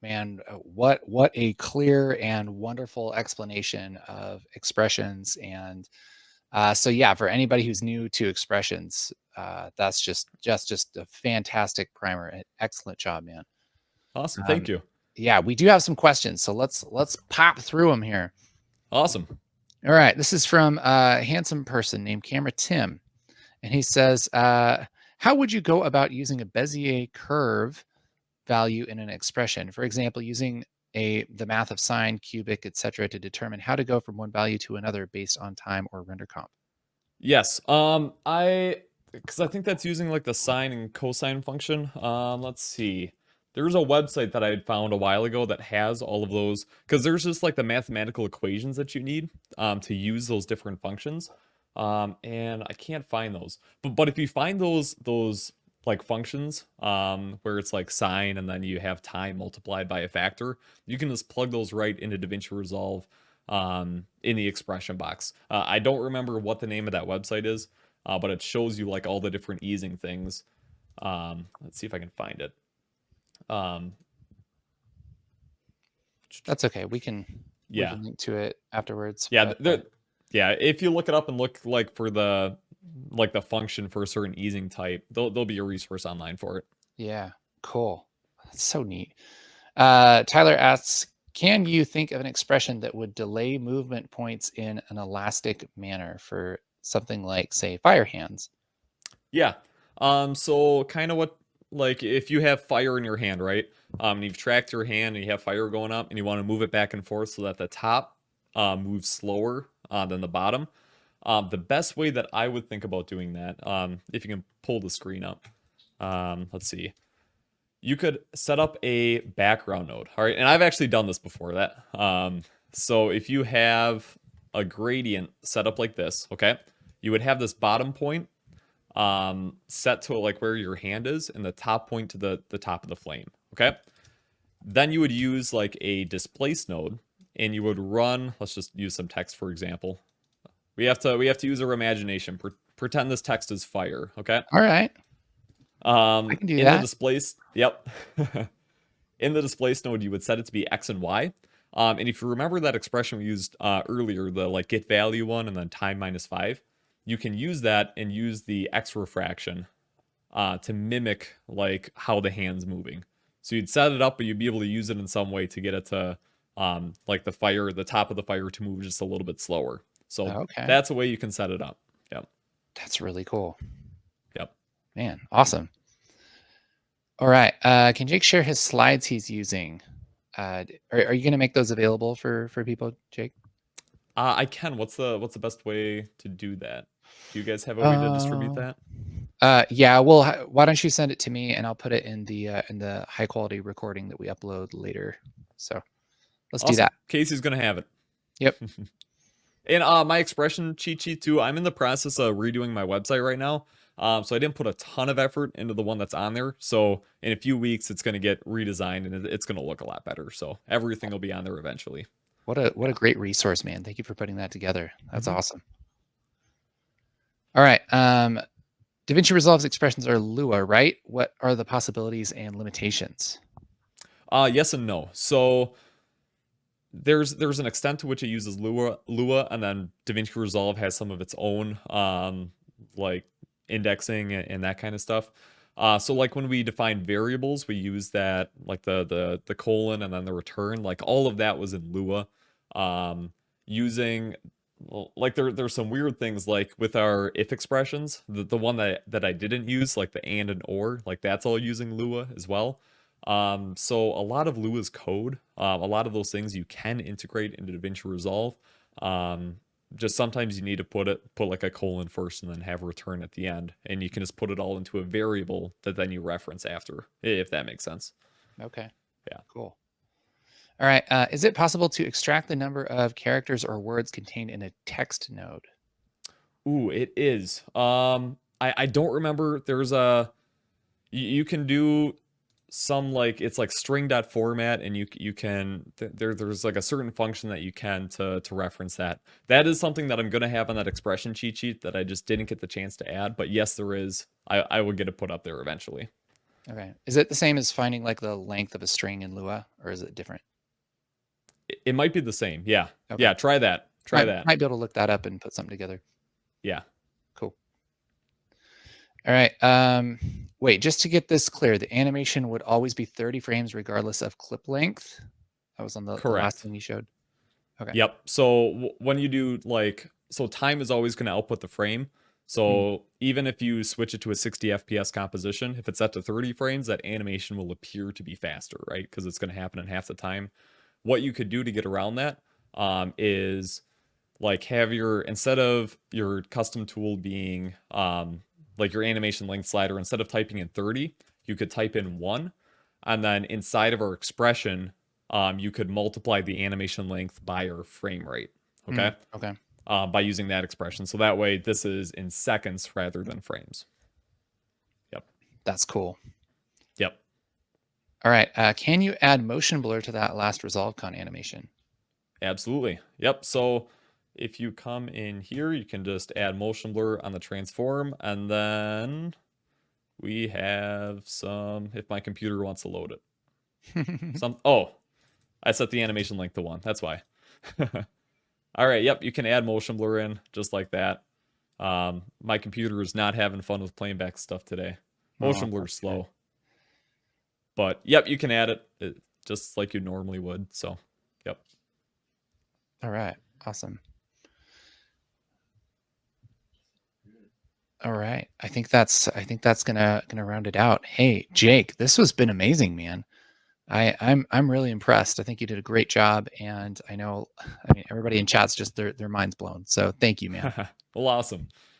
[SPEAKER 3] man. What a clear and wonderful explanation of expressions. And so yeah, for anybody who's new to expressions, that's just a fantastic primer. Excellent job, man.
[SPEAKER 2] Awesome. Thank you.
[SPEAKER 3] Yeah, we do have some questions, so let's pop through them here.
[SPEAKER 2] Awesome.
[SPEAKER 3] All right, this is from a handsome person named Camera Tim, and he says, how would you go about using a Bezier curve value in an expression? For example, using the math of sine, cubic, etc., to determine how to go from one value to another based on time or render comp.
[SPEAKER 2] Yes. Because I think that's using like the sine and cosine function. Let's see. There's a website that I had found a while ago that has all of those, because there's just like the mathematical equations that you need to use those different functions. And I can't find those. But if you find those like functions where it's like sine and then you have time multiplied by a factor, you can just plug those right into DaVinci Resolve in the expression box. I don't remember what the name of that website is, but it shows you like all the different easing things. Let's see if I can find it.
[SPEAKER 3] That's okay. We can
[SPEAKER 2] Yeah,
[SPEAKER 3] link to it afterwards.
[SPEAKER 2] yeah,
[SPEAKER 3] but,
[SPEAKER 2] yeah. If you look it up and look like for the function for a certain easing type, there'll be a resource online for it.
[SPEAKER 3] yeah, cool. That's so neat. Tyler asks, can you think of an expression that would delay movement points in an elastic manner for something like, say, fire hands?
[SPEAKER 2] Yeah. So kind of what, like if you have fire in your hand, right? And you've tracked your hand and you have fire going up and you want to move it back and forth so that the top moves slower than the bottom. The best way that I would think about doing that, if you can pull the screen up, let's see. You could set up a background node. All right. And I've actually done this before that. So if you have a gradient set up like this, okay, you would have this bottom point set to like where your hand is and the top point to the top of the flame. Okay. Then you would use like a displace node and you would run, let's just use some text, for example. We have to use our imagination. Pretend this text is fire. Okay.
[SPEAKER 3] All right.
[SPEAKER 2] I
[SPEAKER 3] can do
[SPEAKER 2] in
[SPEAKER 3] that.
[SPEAKER 2] the displace, yep. In the displace node, you would set it to be X and Y. And if you remember that expression we used earlier, the like get value one and then time -5, you can use that and use the X refraction to mimic like how the hand's moving. So you'd set it up, but you'd be able to use it in some way to get it to like the top of the fire to move just a little bit slower. So
[SPEAKER 3] Okay.
[SPEAKER 2] that's a way you can set it up. Yep.
[SPEAKER 3] That's really cool.
[SPEAKER 2] Yep.
[SPEAKER 3] Man, awesome. All right. Can Jake share his slides he's using? Are you going to make those available for people, Jake?
[SPEAKER 2] I can. What's the best way to do that? Do you guys have a way to distribute that?
[SPEAKER 3] Yeah. Well, why don't you send it to me and I'll put it in the high quality recording that we upload later. So let's do that.
[SPEAKER 2] Casey's gonna have it.
[SPEAKER 3] Yep.
[SPEAKER 2] And my expression cheat sheet too. I'm in the process of redoing my website right now. So I didn't put a ton of effort into the one that's on there. So in a few weeks, it's gonna get redesigned and it's gonna look a lot better. So everything will be on there eventually.
[SPEAKER 3] What a great resource, man. Thank you for putting that together. That's awesome. All right. DaVinci Resolve's expressions are Lua, right? What are the possibilities and limitations?
[SPEAKER 2] Yes and no. So there's an extent to which it uses Lua, and then DaVinci Resolve has some of its own like indexing and that kind of stuff. So like when we define variables, we use that like the colon and then the return, like all of that was in Lua. Using like there's some weird things like with our if expressions, the one that I didn't use, like the and or, like that's all using Lua as well. So a lot of Lua's code, a lot of those things you can integrate into DaVinci Resolve. Just sometimes you need to put like a colon first and then have a return at the end, and you can just put it all into a variable that then you reference after, if that makes sense.
[SPEAKER 3] Okay.
[SPEAKER 2] Yeah.
[SPEAKER 3] Cool. All right. Is it possible to extract the number of characters or words contained in a text node?
[SPEAKER 2] Ooh, it is. I don't remember. There's you can do some like it's like string.format, and you can there's like a certain function that you can to reference that. That is something that I'm gonna have on that expression cheat sheet that I just didn't get the chance to add. But yes, there is. I will get it put up there eventually.
[SPEAKER 3] Okay. Is it the same as finding like the length of a string in Lua, or is it different?
[SPEAKER 2] It might be the same. Yeah.
[SPEAKER 3] Okay.
[SPEAKER 2] Yeah. Try that. Try that.
[SPEAKER 3] Might be able to look that up and put something together.
[SPEAKER 2] Yeah.
[SPEAKER 3] Cool. All right. Wait, just to get this clear, the animation would always be 30 frames regardless of clip length. That was on the last thing you showed. Okay.
[SPEAKER 2] Yep. So when you do so time is always going to output the frame. So even if you switch it to a 60 FPS composition, if it's set to 30 frames, that animation will appear to be faster, right? Because it's going to happen in half the time. What you could do to get around that is like have instead of your custom tool being like your animation length slider, instead of typing in 30, you could type in 1, and then inside of our expression, you could multiply the animation length by our frame rate. Okay.
[SPEAKER 3] Okay.
[SPEAKER 2] By using that expression. So that way this is in seconds rather than frames. Yep.
[SPEAKER 3] That's cool.
[SPEAKER 2] Yep.
[SPEAKER 3] All right. Can you add motion blur to that last ResolveCon animation?
[SPEAKER 2] Absolutely. Yep. So if you come in here, you can just add motion blur on the transform, and then we have some, if my computer wants to load it. I set the animation length to 1. That's why. All right. Yep. You can add motion blur in just like that. My computer is not having fun with playing back stuff today. Motion blur is slow. Okay. But yep, you can add it just like you normally would. So, yep.
[SPEAKER 3] All right. Awesome. All right. I think that's gonna round it out. Hey, Jake, this has been amazing, man. I'm really impressed. I think you did a great job, and I mean everybody in chat's just their minds blown. So thank you, man.
[SPEAKER 2] Well, awesome.